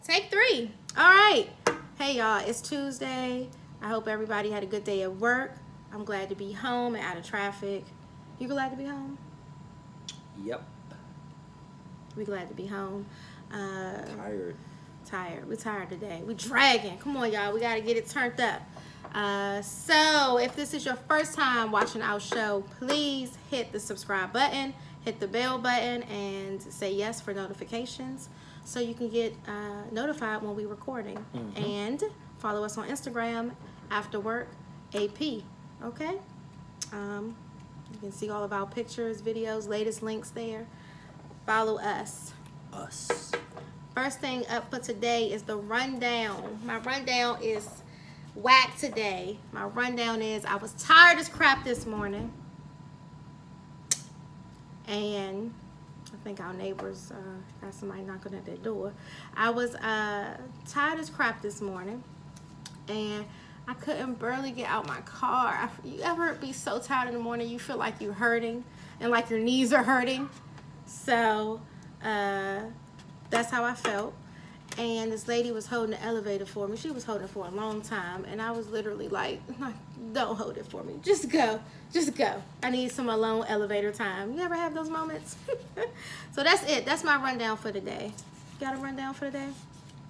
Take 3. All right. Hey, y'all. It's Tuesday. I hope everybody had a good day at work. I'm glad to be home and out of traffic. You glad to be home? Yep. We glad to be home. Tired. We're tired today. We're dragging. Come on, y'all. We got to get it turned up. So if this is your first time watching our show, please hit the subscribe button, hit the bell button, and say yes for notifications so you can get notified when we're recording. And follow us on Instagram, After Work AP. Okay? You can see all of our pictures, videos, latest links there. Follow us. First thing up for today is the rundown. My rundown is whack today. My rundown is I was tired as crap this morning. And I think our neighbors got somebody knocking at their door. I was tired as crap this morning. And I couldn't barely get out my car. You ever be so tired in the morning you feel like you're hurting and like your knees are hurting? So that's how I felt. And this lady was holding the elevator for me. She was holding it for a long time. And I was literally like, don't hold it for me. Just go. Just go. I need some alone elevator time. You ever have those moments? So that's it. That's my rundown for today. You got a rundown for today?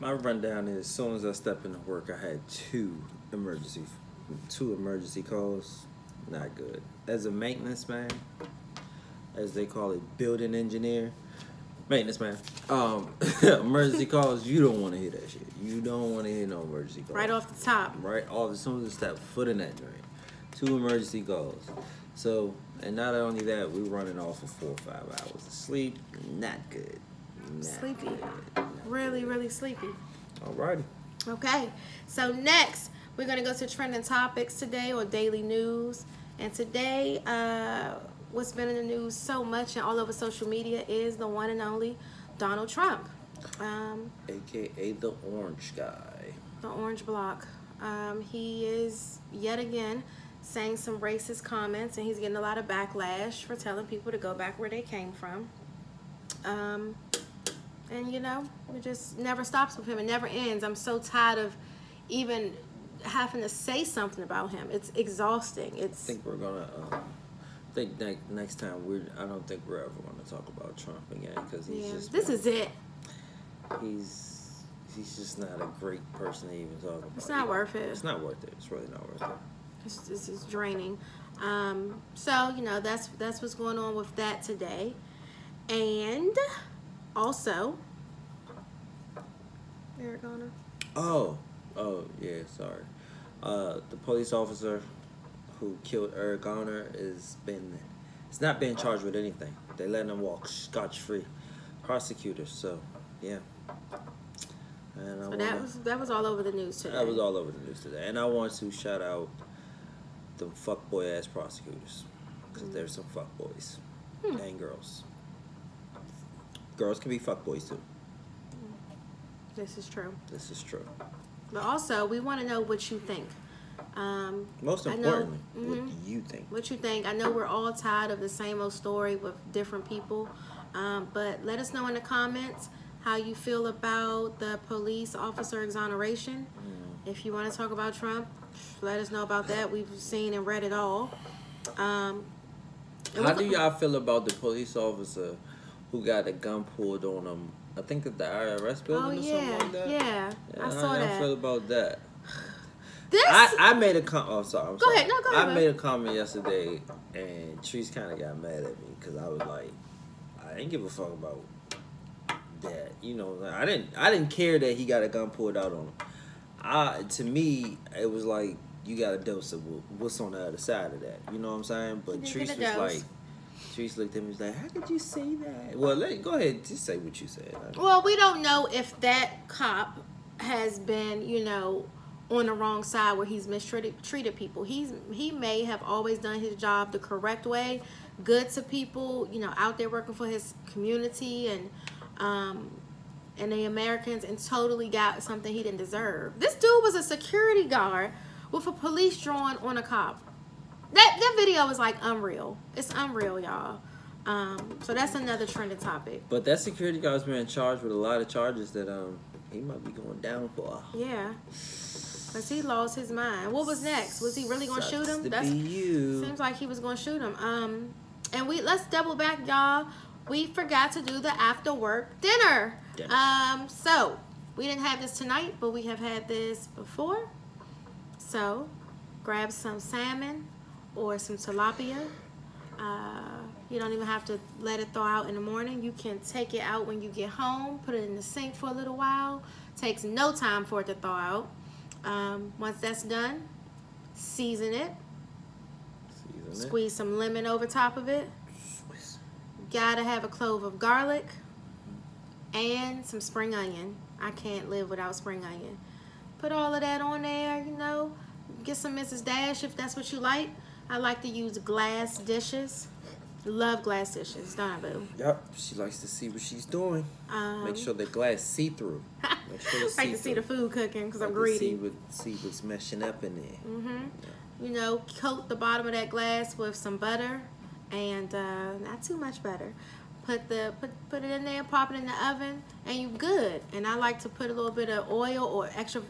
My rundown is as soon as I stepped into work, I had two emergency calls. Not good. As a maintenance man, as they call it, building engineer, maintenance man, emergency calls, you don't want to hear that shit. You don't want to hear no emergency calls. Right off the top. Right off, as soon as I step foot in that joint. 2 emergency calls. So, and not only that, we're running off of 4 or 5 hours of sleep. Not good. Sleepy. Really, really sleepy. Alrighty. Okay, so next we're gonna go to trending topics today or daily news. And today, what's been in the news so much and all over social media is the one and only Donald Trump, AKA the orange guy. The orange block. He is yet again saying some racist comments, and he's getting a lot of backlash for telling people to go back where they came from. And you know, it just never stops with him. It never ends. I'm so tired of even having to say something about him. It's exhausting. I think we're gonna. I think next time I don't think we're ever gonna talk about Trump again because he's just. This is it. He's just not a great person to even talk about. It's not worth it. It's not worth it. It's really not worth it. It's draining. So you know that's what's going on with that today, and also Eric Garner. Oh yeah, sorry. The police officer who killed Eric Garner it's not being charged with anything. They letting him walk scotch-free. Prosecutors, so yeah. And so that was all over the news today. That was all over the news today. And I want to shout out the fuckboy ass prosecutors. Because there's some fuckboys and girls. Girls can be fuckboys too. This is true. This is true. But also, we want to know what you think. Most importantly, what do you think? What you think. I know we're all tired of the same old story with different people. But let us know in the comments how you feel about the police officer exoneration. If you want to talk about Trump, let us know about that. We've seen and read it all. How do y'all feel about the police officer who got a gun pulled on him? I think at the IRS building or something like that. Yeah, I saw that. How do y'all feel about that? This? I made a comment. Oh, sorry. Go ahead. No, go ahead. I made a comment yesterday, and Treese kind of got mad at me because I was like, I didn't give a fuck about that. You know, I didn't care that he got a gun pulled out on him. To me, it was like you got a dose of what's on the other side of that. You know what I'm saying? But Treese was like. Treese looked at me and was like, how could you say that? Well, go ahead. Just say what you said. Well, we don't know if that cop has been, you know, on the wrong side where he's mistreated people. He may have always done his job the correct way, good to people, you know, out there working for his community and the Americans, and totally got something he didn't deserve. This dude was a security guard with a police drawing on a cop. That video is like unreal. It's unreal, y'all. So that's another trending topic. But that security guard's been charged with a lot of charges that He might be going down for a... Yeah. Because he lost his mind. What was next? Was he really going to shoot him? That's you. Seems like he was going to shoot him. And let's double back, y'all. We forgot to do the after work dinner. So we didn't have this tonight, but we have had this before. So grab some salmon or some tilapia. You don't even have to let it thaw out in the morning. You can take it out when you get home, put it in the sink for a little while. Takes no time for it to thaw out. Once that's done, season it. Squeeze some lemon over top of it. Gotta have a clove of garlic and some spring onion. I can't live without spring onion. Put all of that on there, you know. Get some Mrs. Dash if that's what you like. I like to use glass dishes. Love glass dishes, don't I, boo? Yep, she likes to see what she's doing. Make sure the glass see-through. Make sure I like to see the food cooking because I'm greedy. See what's meshing up in there. Yeah. You know, coat the bottom of that glass with some butter and not too much butter. Put it in there, pop it in the oven, and you good. And I like to put a little bit of oil or extra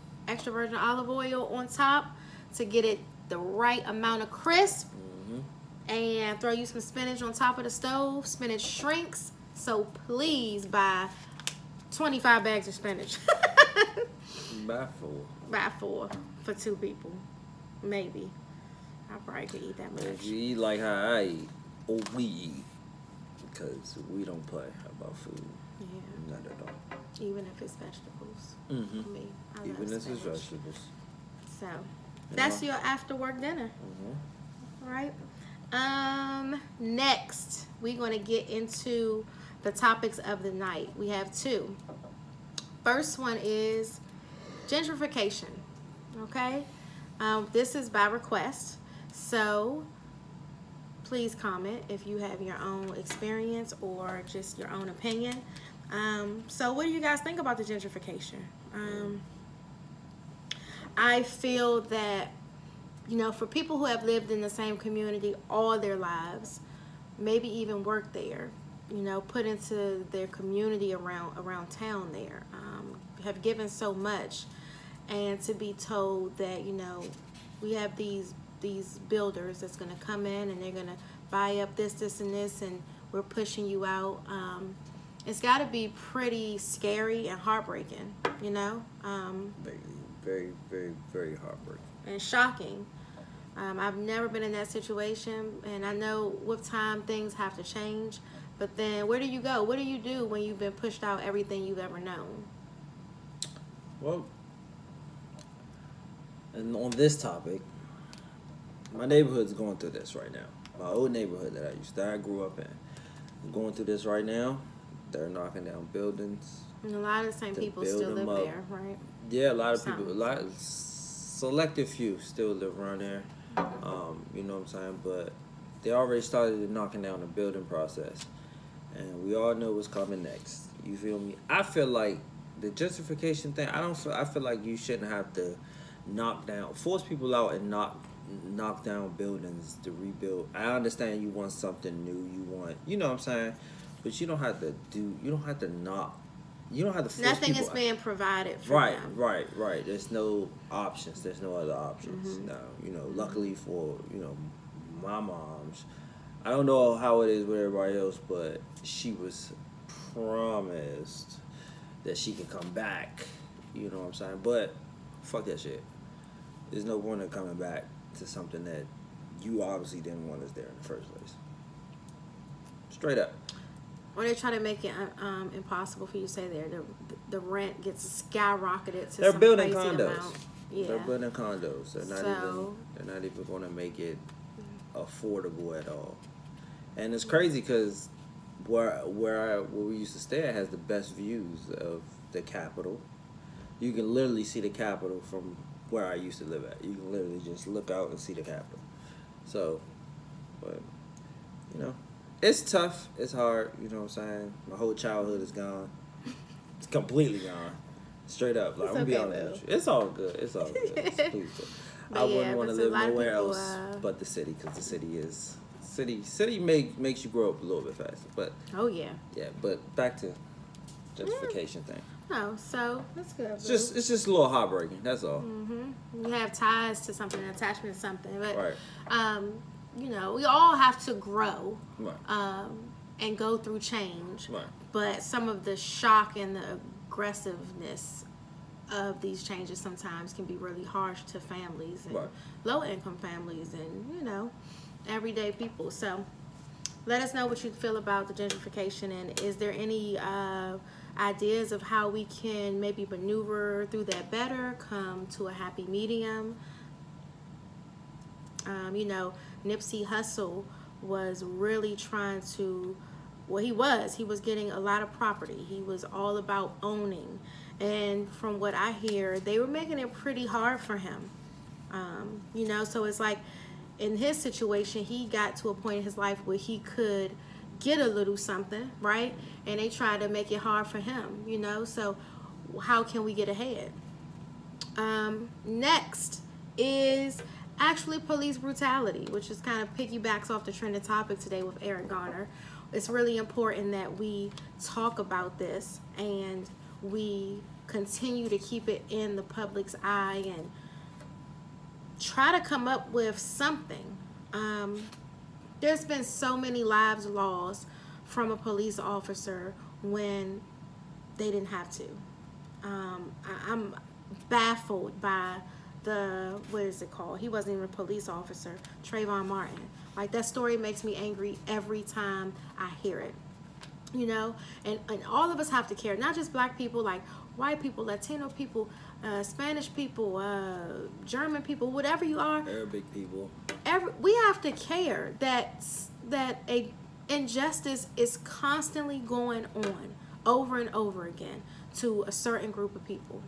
virgin olive oil on top to get it the right amount of crisp. And throw you some spinach on top of the stove. Spinach shrinks, so please buy 25 bags of spinach. Buy 4. Buy 4 for 2 people, maybe. I probably could eat that much. If you eat like how I eat, or we eat, because we don't play about food. Yeah. Not at all. Even if it's vegetables. For me, I even love if it's vegetables. So, that's your after work dinner. All right. Next, we're going to get into the topics of the night. We have 2. First one is gentrification. Okay. This is by request. So, please comment if you have your own experience or just your own opinion. So what do you guys think about the gentrification? I feel that, you know, for people who have lived in the same community all their lives, maybe even worked there, you know, put into their community around town there, have given so much, and to be told that, you know, we have these builders that's going to come in and they're going to buy up this and this, and we're pushing you out. It's got to be pretty scary and heartbreaking, you know. Very, very, very heartbreaking. And shocking. I've never been in that situation, and I know with time things have to change, but then where do you go? What do you do when you've been pushed out everything you've ever known? Well, and on this topic, my neighborhood's going through this right now. My old neighborhood that I grew up in, going through this right now. They're knocking down buildings. And a lot of the same people still live there, right? Yeah, a lot of people, selective few still live around there. You know what I'm saying? But they already started knocking down the building process, and we all know what's coming next. You feel me? I feel like the gentrification thing. I feel like you shouldn't have to force people out and knock down buildings to rebuild. I understand you want something new. You know what I'm saying? But you don't have to force Nothing people is being provided for them. Right. There's no options. There's no other options. No, you know, luckily for, you know, my mom's, I don't know how it is with everybody else, but she was promised that she could come back. You know what I'm saying? But fuck that shit. There's no point in coming back to something that you obviously didn't want us there in the first place. Straight up. Or they try to make it impossible for you to stay there. The rent gets skyrocketed to They're some building crazy condos. amount. Yeah. They're building condos. They're not even going to make it affordable at all. And it's crazy because where we used to stay at has the best views of the Capitol. You can literally see the Capitol from where I used to live at. You can literally just look out and see the Capitol. So, but, you know, it's tough. It's hard. You know what I'm saying? My whole childhood is gone. It's completely gone. Straight up. Like, I'm going to be honest with you. It's all good. It's all good. Please. I wouldn't want to live nowhere else but the city, because the city is... City makes you grow up a little bit faster. But oh, yeah. Yeah, but back to gentrification thing. know. So that's good. It's just a little heartbreaking. That's all. You have ties to something, an attachment to something, but Right. you know, we all have to grow, Right. and go through change. Right. But some of the shock and the aggressiveness of these changes sometimes can be really harsh to families and Right. low income families and, you know, everyday people. So let us know what you feel about the gentrification, and is there any ideas of how we can maybe maneuver through that better, come to a happy medium. You know, Nipsey Hussle was really trying to, well, he was getting a lot of property. He was all about owning. And from what I hear, they were making it pretty hard for him. You know, so it's like in his situation, he got to a point in his life where he could get a little something, right? And they tried to make it hard for him, you know? So how can we get ahead? Next is actually police brutality, which is kind of piggybacks off the trending topic today with Eric Garner. It's really important that we talk about this and we continue to keep it in the public's eye and try to come up with something. There's been so many lives lost from a police officer when they didn't have to. I'm baffled by the, what is it called? He wasn't even a police officer, Trayvon Martin. Like, that story makes me angry every time I hear it. You know, and all of us have to care, not just black people, like white people, Latino people, Spanish people, German people, whatever you are, Arabic people. We have to care that a injustice is constantly going on over and over again to a certain group of people.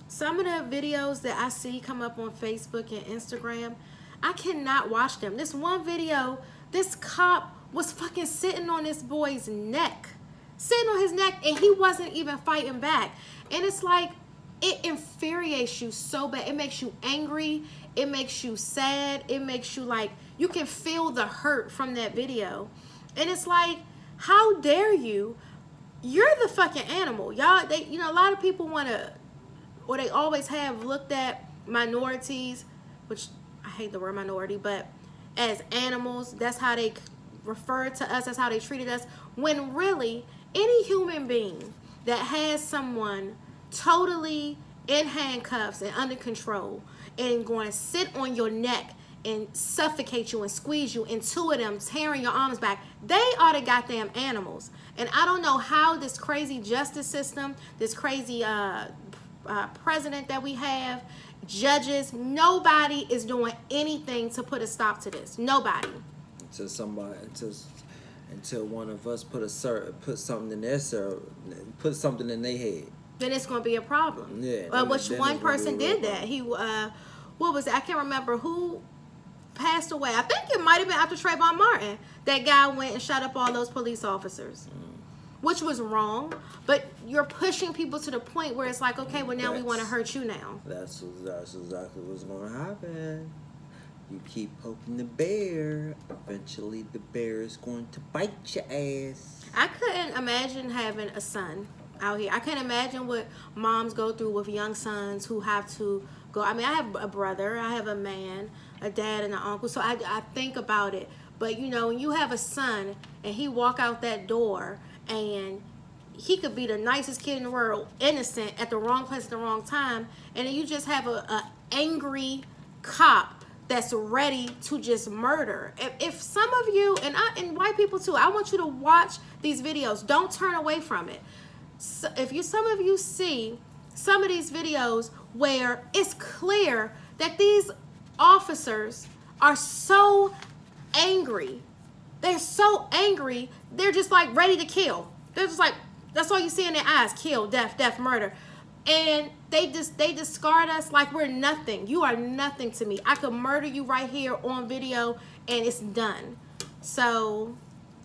Some of the videos that I see come up on Facebook and Instagram, I cannot watch them. This one video, this cop was fucking sitting on this boy's neck. Sitting on his neck, and he wasn't even fighting back. And it's like, it infuriates you so bad. It makes you angry. It makes you sad. It makes you like, you can feel the hurt from that video. And it's like, how dare you? You're the fucking animal. Y'all, you know, a lot of people want to, or they always have looked at minorities, which I hate the word minority, but as animals. That's how they refer to us. That's how they treated us. When really, any human being that has someone totally in handcuffs and under control and going to sit on your neck and suffocate you and squeeze you, and two of them tearing your arms back, they are the goddamn animals. And I don't know how this crazy justice system, this crazy president that we have, judges, nobody is doing anything to put a stop to this. Nobody. Until one of us put something in their head, then it's going to be a problem. Yeah. Which one person did that? He what was it? I can't remember who passed away. I think it might have been after Trayvon Martin. That guy went and shot up all those police officers, which was wrong. But you're pushing people to the point where it's like, okay, well now we want to hurt you now. That's exactly what's going to happen. You keep poking the bear, eventually the bear is going to bite your ass. I couldn't imagine having a son out here. I can't imagine what moms go through with young sons who have to go. I mean, I have a brother, I have a man, a dad, and an uncle, so I think about it. But, you know, when you have a son and he walk out that door and he could be the nicest kid in the world, innocent, at the wrong place at the wrong time, and then you just have a angry cop that's ready to just murder. If some of you, and white people too, I want you to watch these videos. Don't turn away from it. So some of you see some of these videos where it's clear that these officers are so angry. They're so angry. They're just like ready to kill. They're just like, that's all you see in their eyes: kill, death, murder. And they discard us like we're nothing. You are nothing to me. I could murder you right here on video and it's done. So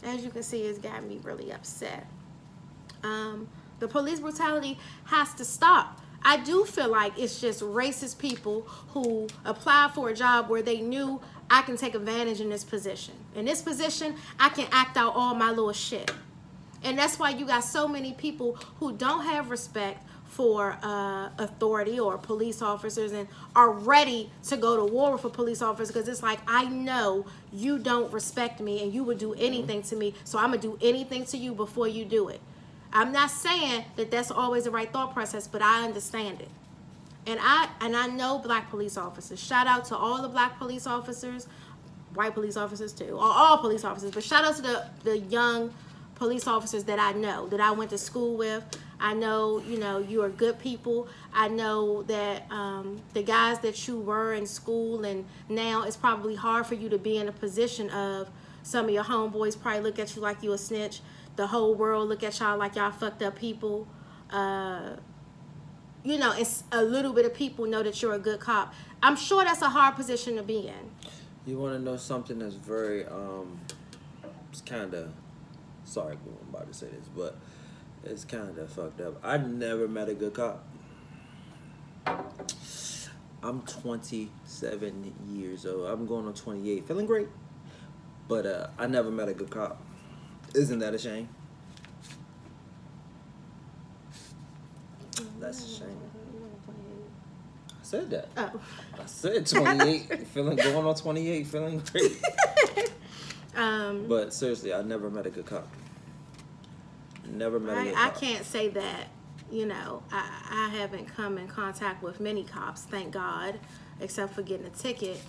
as you can see, it's got me really upset. The police brutality has to stop. I do feel like it's just racist people who apply for a job where they knew, I can take advantage in this position. In this position, I can act out all my little shit. And that's why you got so many people who don't have respect for authority or police officers and are ready to go to war with a police officer, because it's like, I know you don't respect me and you would do anything to me, so I'm going to do anything to you before you do it. I'm not saying that that's always the right thought process, but I understand it. And I know black police officers. Shout out to all the black police officers, white police officers too, or all police officers. But shout out to the young police officers that I know, that I went to school with. I know, you know, you are good people. I know that the guys that you were in school, and now it's probably hard for you to be in a position of some of your homeboys probably look at you like you a snitch. The whole world look at y'all like y'all fucked up people. You know, it's a little bit of people know that you're a good cop. I'm sure that's a hard position to be in. You want to know something that's very, it's kind of, sorry I'm about to say this, but it's kind of fucked up. I never met a good cop. I'm 27 years old. I'm going on 28. Feeling great. But I never met a good cop. Isn't that a shame? That's a shame. I said that. Oh. I said 28. Going on 28. Feeling great. But seriously, I never met a good cop. Never met a good cop. I can't say that. You know, I haven't come in contact with many cops, thank God, except for getting a ticket.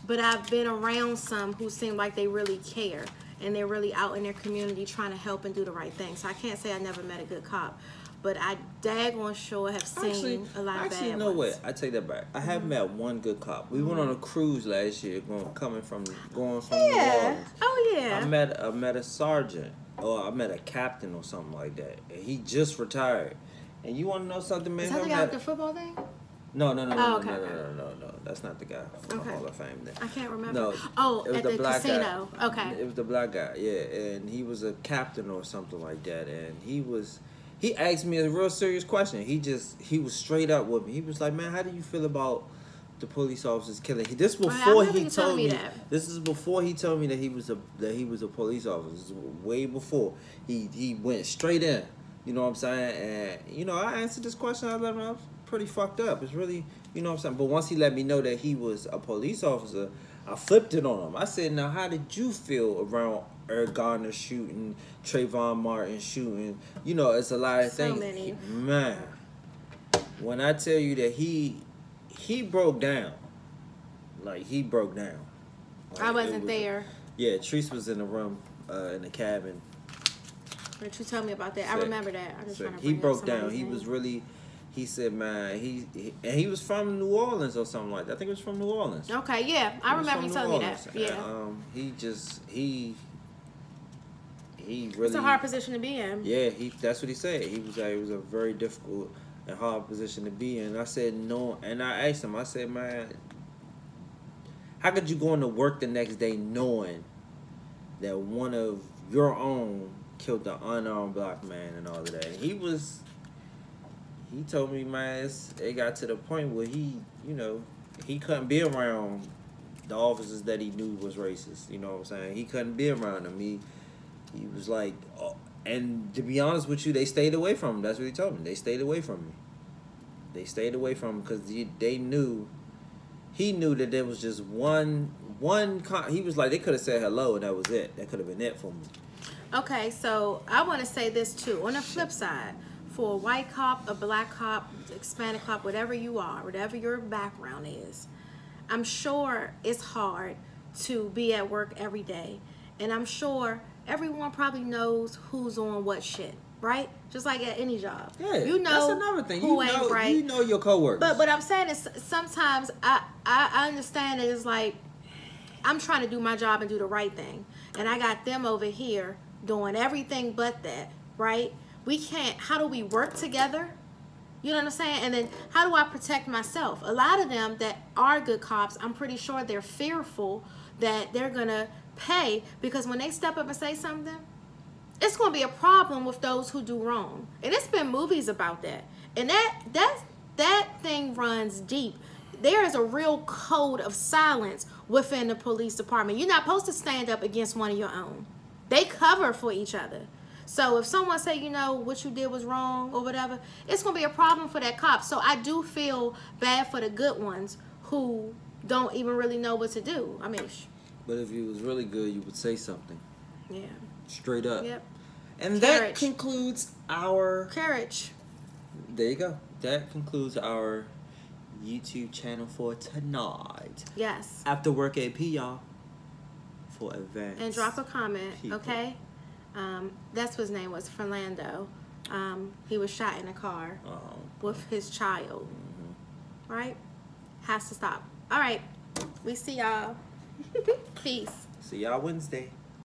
But I've been around some who seem like they really care, and they're really out in their community trying to help and do the right thing. So I can't say I never met a good cop, but I daggone sure have seen a lot of bad ones. No way. I take that back. I have met one good cop. We went on a cruise last year, going from New Orleans. Oh yeah. I met a sergeant, or I met a captain or something like that, and he just retired. And you want to know something, man? Is that the guy with the football thing? No. Okay. No. That's not the guy from the Hall of Fame. There. I can't remember. No. Oh, at the casino. Guy. Okay. It was the black guy, yeah, and he was a captain or something like that, and he asked me a real serious question. He was straight up with me. He was like, "Man, how do you feel about the police officers killing?" This before he told me that. This is before he told me that he was a police officer. This is way before he went straight in. You know what I'm saying? And you know, I answered this question. I let him know. Pretty fucked up. It's really, you know what I'm saying? But once he let me know that he was a police officer, I flipped it on him. I said, now, how did you feel around Eric Garner shooting, Trayvon Martin shooting? You know, it's a lot of things. So many. Man, when I tell you that he broke down. Like, he broke down. Like, I wasn't there. Yeah, Treese was in the room, in the cabin. Why don't you tell me about that? I remember that. I just He broke down. He was really... He said, man, he was from New Orleans or something like that. I think it was from New Orleans. Okay, yeah. I remember you telling me that. Yeah. And, he really... It's a hard position to be in. Yeah, that's what he said. He was like, it was a very difficult and hard position to be in. I said, no. And I asked him, I said, man, how could you go into work the next day knowing that one of your own killed the unarmed black man and all of that? And he told me, man, it got to the point where he couldn't be around the officers that he knew was racist. You know what I'm saying? He couldn't be around them. He was like, oh, and to be honest with you, they stayed away from him. That's what he told me. They stayed away from me. They stayed away from him because he knew that there was just one. He was like, they could have said hello and that was it. That could have been it for me. Okay, so I want to say this too. On the flip side, for a white cop, a black cop, Hispanic cop, whatever you are, whatever your background is, I'm sure it's hard to be at work every day. And I'm sure everyone probably knows who's on what shit, right? Just like at any job. Yeah, you know, that's another thing. Who ain't right. You know your coworkers. But what I'm saying is sometimes I understand that it's like I'm trying to do my job and do the right thing. And I got them over here doing everything but that, right? We can't, how do we work together? You know what I'm saying? And then how do I protect myself? A lot of them that are good cops, I'm pretty sure they're fearful that they're going to pay, because when they step up and say something, it's going to be a problem with those who do wrong. And it's been movies about that. And that thing runs deep. There is a real code of silence within the police department. You're not supposed to stand up against one of your own. They cover for each other. So if someone say, you know, what you did was wrong or whatever, it's going to be a problem for that cop. So I do feel bad for the good ones who don't even really know what to do. I mean, but if you was really good, you would say something. Yeah. Straight up. Yep. And Courage. that concludes our... Courage. There you go. That concludes our YouTube channel for tonight. Yes. After Work AP, y'all. For events. And drop a comment, people. okay? That's what his name was, Fernando. He was shot in a car with his child. Mm-hmm. Right? Has to stop. All right. We see y'all. Peace. See y'all Wednesday.